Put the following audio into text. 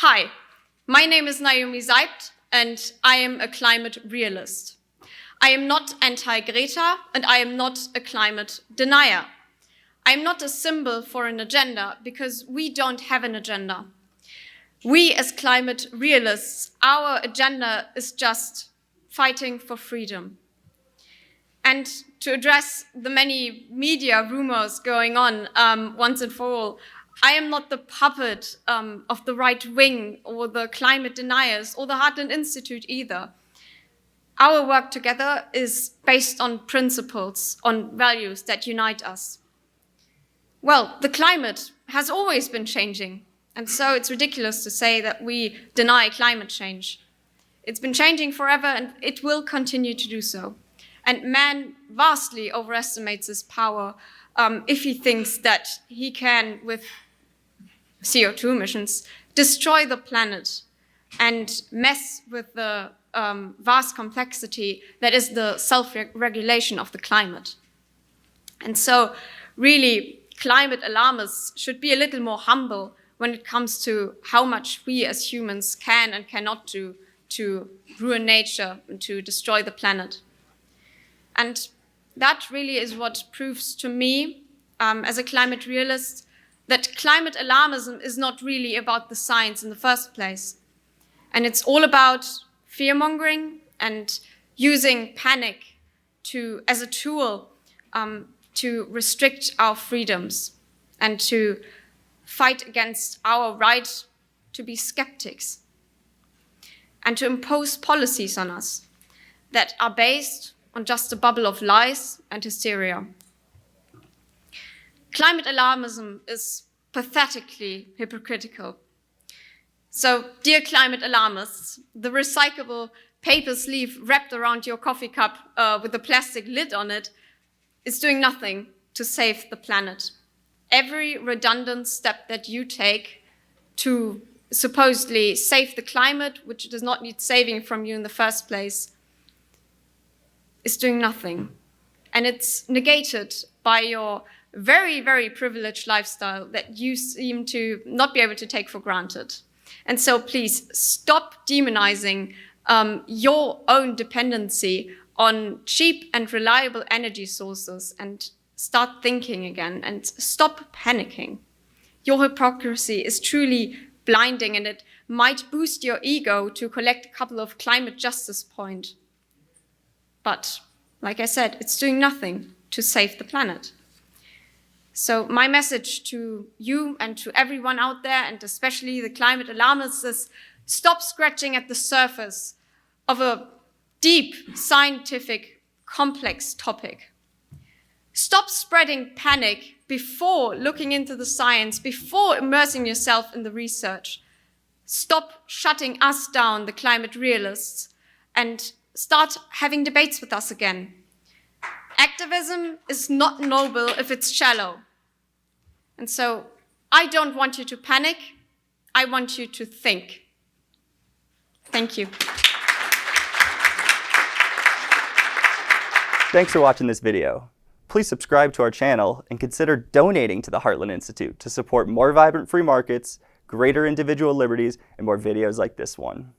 Hi, my name is Naomi Seibt, and I am a climate realist. I am not anti-Greta, and I am not a climate denier. I am not a symbol for an agenda, because we don't have an agenda. We, as climate realists, our agenda is just fighting for freedom. And to address the many media rumors going on once and for all, I am not the puppet of the right wing or the climate deniers or the Heartland Institute either. Our work together is based on principles, on values that unite us. Well, the climate has always been changing, and so it's ridiculous to say that we deny climate change. It's been changing forever, and it will continue to do so. And man vastly overestimates his power if he thinks that he can, with CO2 emissions, destroy the planet and mess with the vast complexity that is the self-regulation of the climate. And so really, climate alarmists should be a little more humble when it comes to how much we as humans can and cannot do to ruin nature and to destroy the planet. And that really is what proves to me, as a climate realist, that climate alarmism is not really about the science in the first place. And it's all about fear-mongering and using panic as a tool to restrict our freedoms and to fight against our right to be skeptics and to impose policies on us that are based on just a bubble of lies and hysteria. Climate alarmism is pathetically hypocritical. So, dear climate alarmists, the recyclable paper sleeve wrapped around your coffee cup with a plastic lid on it is doing nothing to save the planet. Every redundant step that you take to supposedly save the climate, which does not need saving from you in the first place, is doing nothing. And it's negated by your very, very privileged lifestyle that you seem to not be able to take for granted. And so please stop demonizing your own dependency on cheap and reliable energy sources and start thinking again and stop panicking. Your hypocrisy is truly blinding, and it might boost your ego to collect a couple of climate justice points. But like I said, it's doing nothing to save the planet. So my message to you and to everyone out there, and especially the climate alarmists, is stop scratching at the surface of a deep, scientific, complex topic. Stop spreading panic before looking into the science, before immersing yourself in the research. Stop shutting us down, the climate realists, and start having debates with us again. Activism is not noble if it's shallow. And so I don't want you to panic. I want you to think. Thank you. Thanks for watching this video. Please subscribe to our channel and consider donating to the Heartland Institute to support more vibrant free markets, greater individual liberties, and more videos like this one.